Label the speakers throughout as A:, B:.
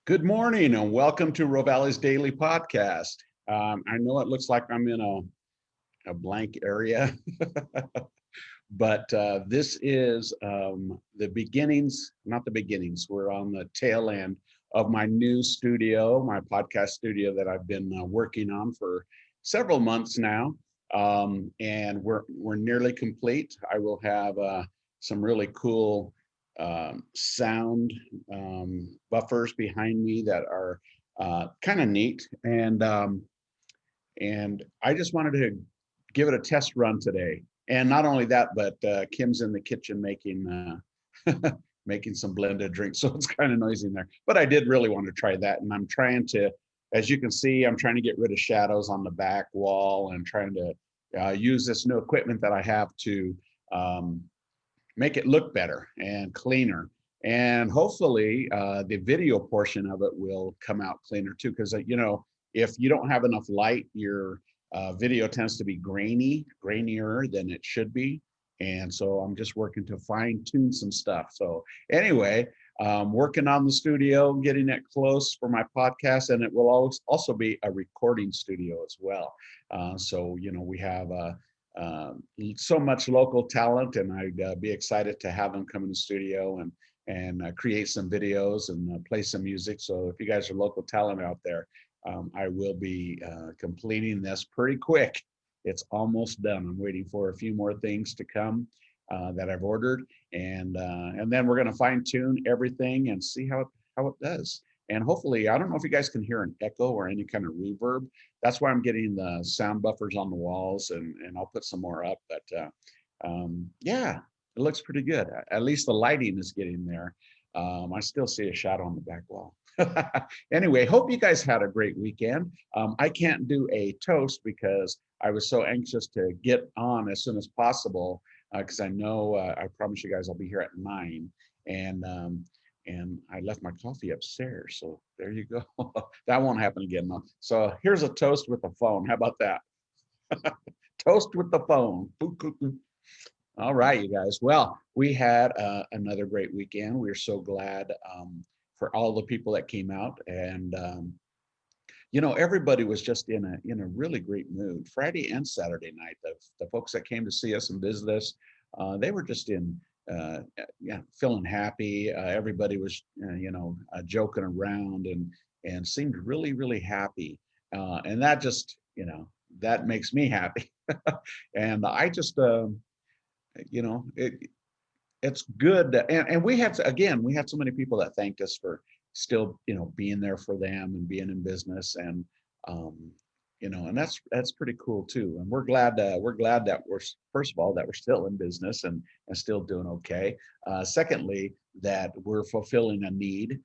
A: Good morning and welcome to Rovali's Daily Podcast. I know it looks like I'm in a blank area, but this is the beginnings, not the beginnings, we're on the tail end of my new studio, my podcast studio that I've been working on for several months now. And we're nearly complete. I will have some really cool sound buffers behind me that are kind of neat, and I just wanted to give it a test run today. And not only that, but Kim's in the kitchen making making some blended drinks, so it's kind of noisy in there. But I did really want to try that, and I'm trying to, as you can see, I'm trying to get rid of shadows on the back wall and trying to use this new equipment that I have to make it look better and cleaner. And hopefully the video portion of it will come out cleaner too, because if you don't have enough light, your video tends to be grainier than it should be. And so I'm just working to fine tune some stuff. So anyway, working on the studio, getting it close for my podcast, and it will also be a recording studio as well. So we have so much local talent, and I'd be excited to have them come in the studio and create some videos and play some music. So if you guys are local talent out there, I will be completing this pretty quick. It's almost done. I'm waiting for a few more things to come that I've ordered, and then we're going to fine tune everything and see how it does. And hopefully, I don't know if you guys can hear an echo or any kind of reverb. That's why I'm getting the sound buffers on the walls, and I'll put some more up. But yeah, it looks pretty good. At least the lighting is getting there. I still see a shadow on the back wall. Anyway, hope you guys had a great weekend. I can't do a toast because I was so anxious to get on as soon as possible, because I know I promised you guys I'll be here at 9, and I left my coffee upstairs. So there you go. That won't happen again. No. So here's a toast with the phone. How about that? Toast with the phone. All right, you guys. Well, we had another great weekend. We're so glad for all the people that came out, and everybody was just in a really great mood. Friday and Saturday night, the folks that came to see us and visit us, they were just feeling happy. Everybody was joking around and seemed really, really happy, and that just that makes me happy. And I just it's good and we had so many people that thanked us for still being there for them and being in business, and and that's pretty cool too. And we're glad that we're, first of all, that we're still in business and still doing okay. Secondly, that we're fulfilling a need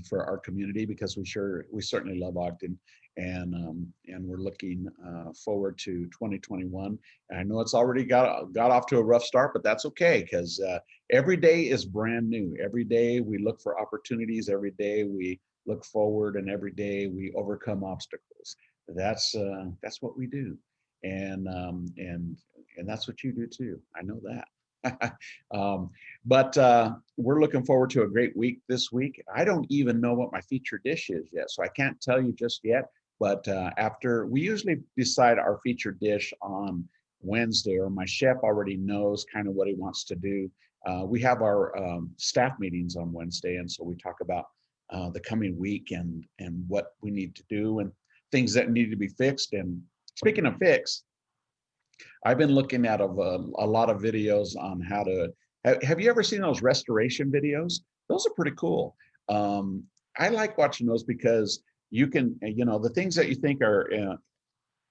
A: for our community, because we certainly love Ogden, and we're looking forward to 2021. And I know it's already got off to a rough start, but that's okay, because every day is brand new. Every day we look for opportunities. Every day we look forward, and every day we overcome obstacles. That's what we do, and that's what you do too. I know that. But we're looking forward to a great week this week. I don't even know what my featured dish is yet, so I can't tell you just yet. But after, we usually decide our featured dish on Wednesday, or my chef already knows kind of what he wants to do. We have our staff meetings on Wednesday, and so we talk about the coming week and what we need to do and things that need to be fixed. And speaking of fix, I've been looking at a lot of videos on how to. Have you ever seen those restoration videos? Those are pretty cool. I like watching those because you can, the things that you think are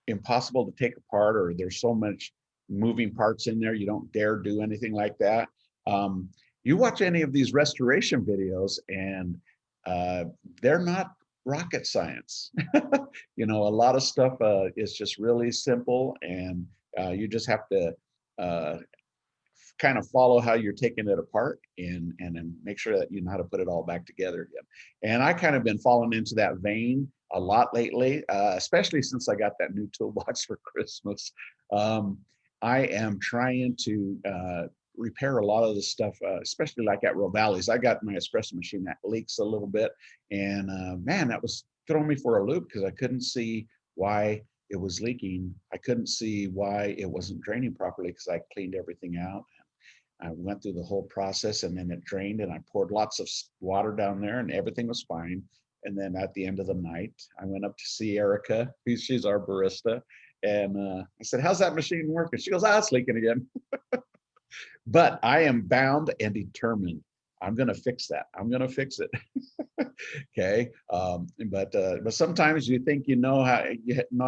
A: impossible to take apart, or there's so much moving parts in there, you don't dare do anything like that. You watch any of these restoration videos, and they're not rocket science. A lot of stuff is just really simple, and you just have to kind of follow how you're taking it apart, and then make sure that you know how to put it all back together again. And I kind of been falling into that vein a lot lately, especially since I got that new toolbox for Christmas. I am trying to repair a lot of the stuff, especially like at Rovali's. I got my espresso machine that leaks a little bit, and man, that was throwing me for a loop because I couldn't see why it was leaking. I couldn't see why it wasn't draining properly because I cleaned everything out. I went through the whole process, and then it drained, and I poured lots of water down there, and everything was fine. And then at the end of the night, I went up to see Erica. She's our barista. And I said, how's that machine working? She goes, it's leaking again. But I am bound and determined. I'm going to fix that. I'm going to fix it. Okay. But sometimes you think you know how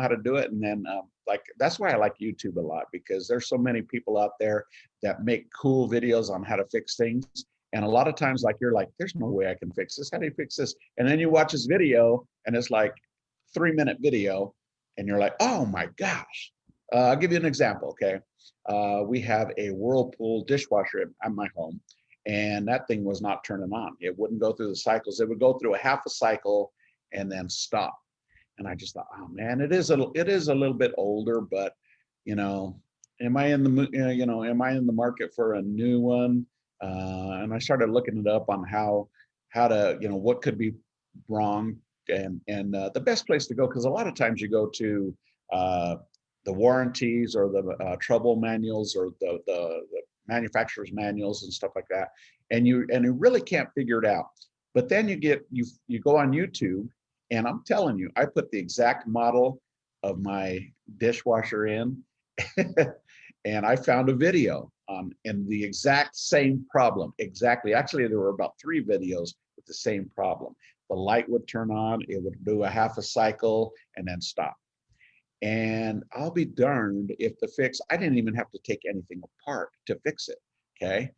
A: to do it. And then like, that's why I like YouTube a lot, because there's so many people out there that make cool videos on how to fix things. And a lot of times, like, you're like, there's no way I can fix this. How do you fix this? And then you watch this video, and it's like 3-minute video, and you're like, oh my gosh. I'll give you an example, okay? We have a Whirlpool dishwasher at my home, and that thing was not turning on. It wouldn't go through the cycles. It would go through a half a cycle and then stop. And I just thought, oh man, it is a little bit older, but am I in the market for a new one? And I started looking it up on how to, what could be wrong, and the best place to go, because a lot of times you go to the warranties or the trouble manuals or the manufacturer's manuals and stuff like that, and you really can't figure it out. But then you go on YouTube, and I'm telling you, I put the exact model of my dishwasher in, and I found a video and the exact same problem. Exactly. Actually, there were about 3 videos with the same problem. The light would turn on, it would do a half a cycle and then stop. And I'll be darned if the fix, I didn't even have to take anything apart to fix it. Okay.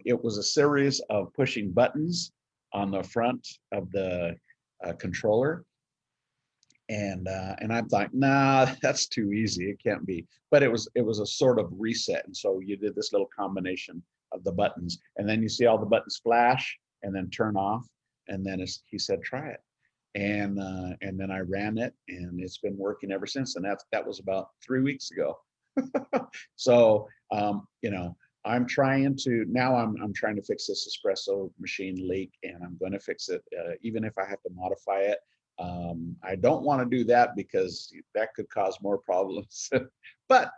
A: It was a series of pushing buttons on the front of the controller. And I'm like, nah, that's too easy. It can't be. But it was a sort of reset. And so you did this little combination of the buttons, and then you see all the buttons flash and then turn off. And then he said, try it. And then I ran it, and it's been working ever since. And that was about 3 weeks ago. So I'm trying to fix this espresso machine leak, and I'm going to fix it, even if I have to modify it. I don't want to do that because that could cause more problems. But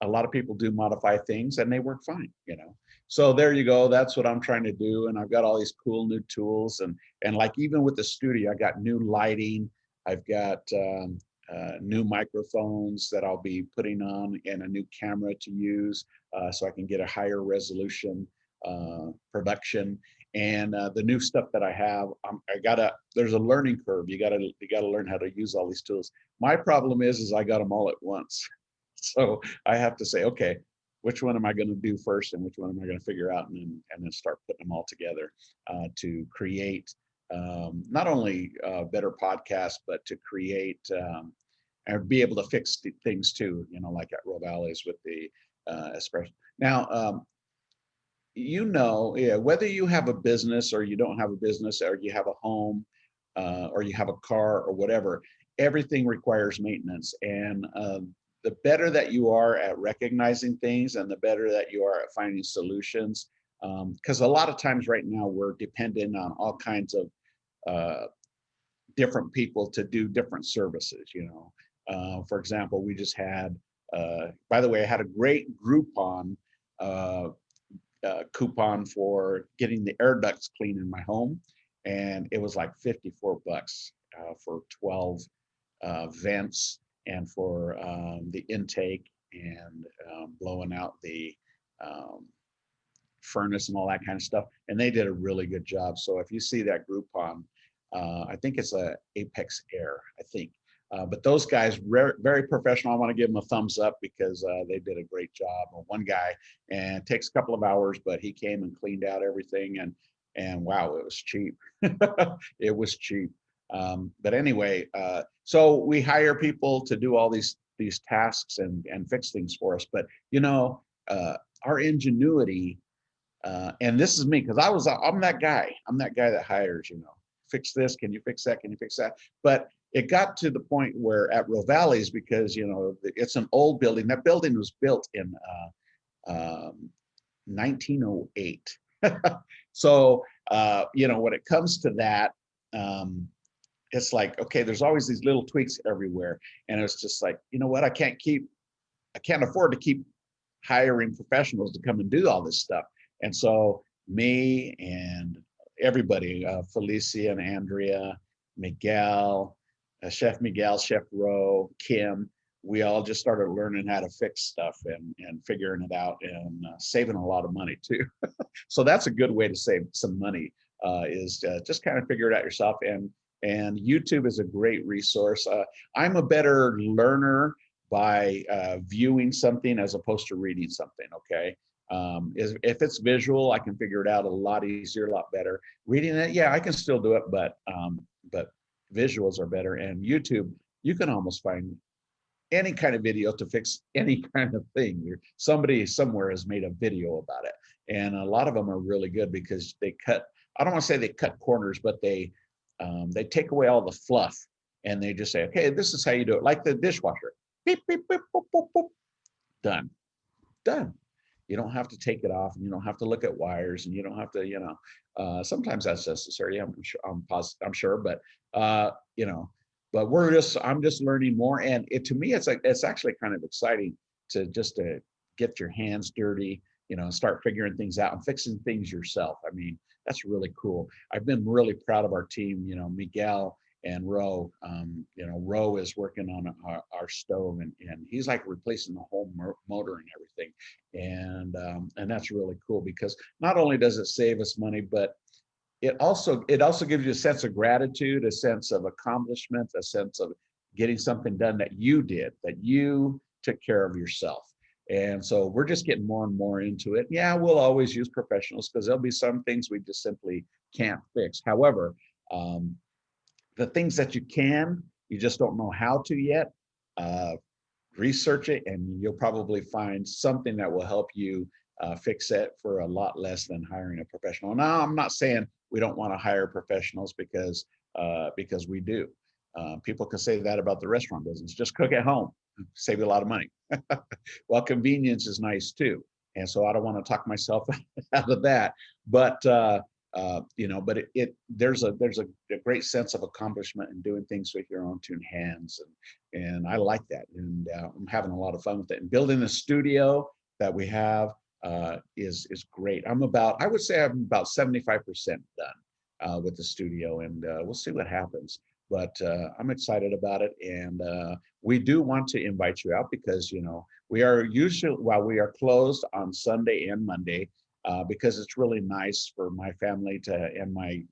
A: a lot of people do modify things and they work fine, So there you go. That's what I'm trying to do. And I've got all these cool new tools, and like, even with the studio, I got new lighting. I've got new microphones that I'll be putting on, and a new camera to use so I can get a higher resolution production. And the new stuff that I have, there's a learning curve. You gotta learn how to use all these tools. My problem is I got them all at once. So I have to say, okay, which one am I going to do first, and which one am I going to figure out, and then start putting them all together to create not only better podcasts, but to create and be able to fix things too, like at Rovali's with the espresso. Now, whether you have a business or you don't have a business, or you have a home or you have a car or whatever, everything requires maintenance. And the better that you are at recognizing things, and the better that you are at finding solutions, because a lot of times right now we're dependent on all kinds of different people to do different services. For example, we just had, by the way, I had a great Groupon coupon for getting the air ducts clean in my home, and it was like $54 for 12 vents, and for the intake, and blowing out the furnace and all that kind of stuff. And they did a really good job. So if you see that Groupon, I think it's a Apex Air, I think. But those guys, very professional. I want to give them a thumbs up because they did a great job. One guy, and it takes a couple of hours, but he came and cleaned out everything, and wow, it was cheap. It was cheap. But anyway, so we hire people to do all these tasks and fix things for us. But our ingenuity, and this is me, because I'm that guy. I'm that guy that hires. Fix this. Can you fix that? Can you fix that? But it got to the point where at Rovali's, because it's an old building. That building was built in 1908. So, when it comes to that, it's like, okay, there's always these little tweaks everywhere. And it's just like, you know what, I can't afford to keep hiring professionals to come and do all this stuff. And so me and everybody, Felicia and Andrea, Miguel, Chef Miguel, Chef Ro, Kim, we all just started learning how to fix stuff and figuring it out, and saving a lot of money too. So that's a good way to save some money, is just kind of figure it out yourself. And YouTube is a great resource. I'm a better learner by viewing something as opposed to reading something, okay? If it's visual, I can figure it out a lot easier, a lot better. Reading it, yeah, I can still do it, but visuals are better. And YouTube, you can almost find any kind of video to fix any kind of thing. Somebody somewhere has made a video about it. And a lot of them are really good because they cut, I don't want to say they cut corners, but they take away all the fluff, and they just say, okay, this is how you do it. Like the dishwasher, beep, beep, beep, boop, boop, boop. Done. You don't have to take it off, and you don't have to look at wires, and you don't have to, sometimes that's necessary. I'm sure, but but I'm just learning more. And to me, it's actually kind of exciting to get your hands dirty, start figuring things out and fixing things yourself. I mean, that's really cool. I've been really proud of our team, Miguel and Ro. Ro is working on our stove, and he's like replacing the whole motor and everything. And that's really cool, because not only does it save us money, but it also gives you a sense of gratitude, a sense of accomplishment, a sense of getting something done that you took care of yourself. And so we're just getting more and more into it. Yeah, we'll always use professionals because there'll be some things we just simply can't fix. However, the things that you just don't know how to yet, research it, and you'll probably find something that will help you fix it for a lot less than hiring a professional. Now, I'm not saying we don't want to hire professionals, because we do. People can say that about the restaurant business. Just cook at home, save you a lot of money. Well, convenience is nice too, and so I don't want to talk myself out of that. But there's a great sense of accomplishment in doing things with your own two hands, and I like that, and I'm having a lot of fun with it. And building the studio that we have is great. I would say I'm about 75% done with the studio, and we'll see what happens. But I'm excited about it, and we do want to invite you out, because we are closed on Sunday and Monday, because it's really nice for my family and my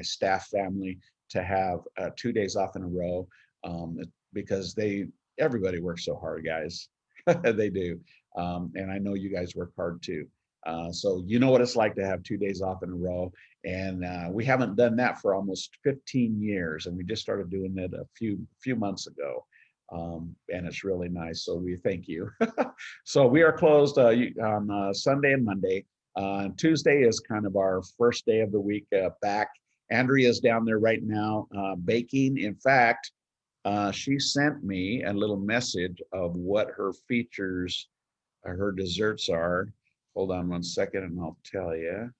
A: staff family to have 2 days off in a row, because everybody works so hard, guys. They do, and I know you guys work hard too. So you know what it's like to have 2 days off in a row. And we haven't done that for almost 15 years, and we just started doing it a few months ago, and it's really nice. So we thank you. So we are closed on Sunday and Monday. Tuesday is kind of our first day of the week back. Andrea's down there right now baking. In fact, she sent me a little message of what her features, her desserts are. Hold on one second and I'll tell you.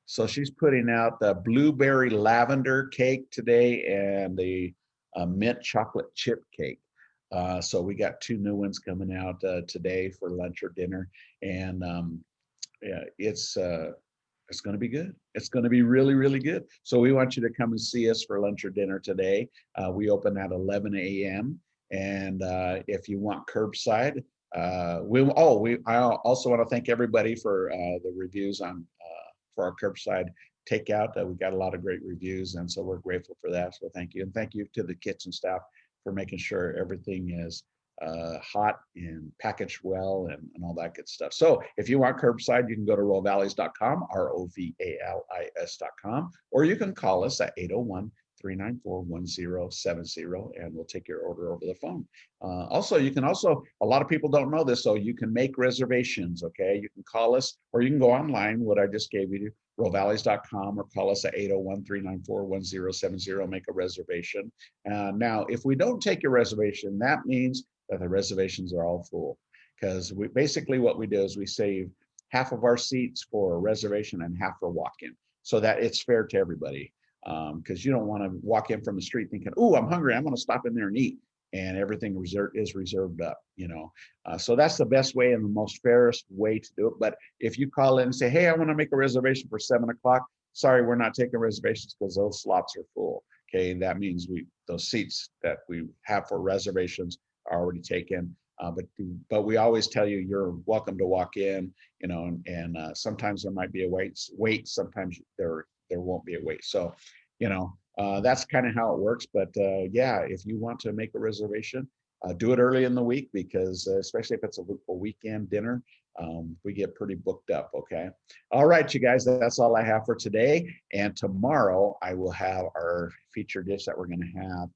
A: So she's putting out the blueberry lavender cake today and the mint chocolate chip cake. So we got 2 new ones coming out today for lunch or dinner, and yeah, it's going to be good. It's going to be really, really good. So we want you to come and see us for lunch or dinner today. We open at 11 a.m. And if you want curbside, I also want to thank everybody for the reviews for our curbside takeout. We got a lot of great reviews, and so we're grateful for that. So thank you, and thank you to the kitchen staff for making sure everything is hot and packaged well and all that good stuff. So if you want curbside, you can go to rovalis.com, rovalis.com, or you can call us at 801-394-1070, and we'll take your order over the phone. Also, a lot of people don't know this, so you can make reservations, okay? You can call us, or you can go online, what I just gave you, rovalis.com, or call us at 801-394-1070, make a reservation. Now, if we don't take your reservation, that means that the reservations are all full. because we basically what we do is we save half of our seats for a reservation and half for walk-in, so that it's fair to everybody. Because you don't want to walk in from the street thinking, "Oh, I'm hungry, I'm going to stop in there and eat," and everything is reserved up. So that's the best way and the most fairest way to do it. But if you call in and say, "Hey, I want to make a reservation for 7 o'clock," sorry, we're not taking reservations because those slots are full. Okay, that means those seats that we have for reservations are already taken. But we always tell you you're welcome to walk in, and sometimes there might be a wait. Sometimes there won't be a wait. So, that's kind of how it works. But yeah, if you want to make a reservation, do it early in the week, because especially if it's a weekend dinner, we get pretty booked up. Okay. All right, you guys, that's all I have for today. And tomorrow I will have our featured dish that we're going to have,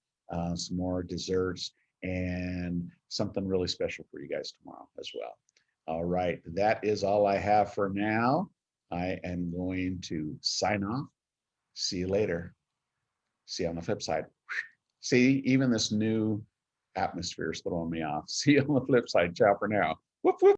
A: some more desserts and something really special for you guys tomorrow as well. All right, that is all I have for now. I am going to sign off. See you later. See you on the flip side. See, even this new atmosphere is throwing me off. See you on the flip side. Ciao for now. Whoop, whoop.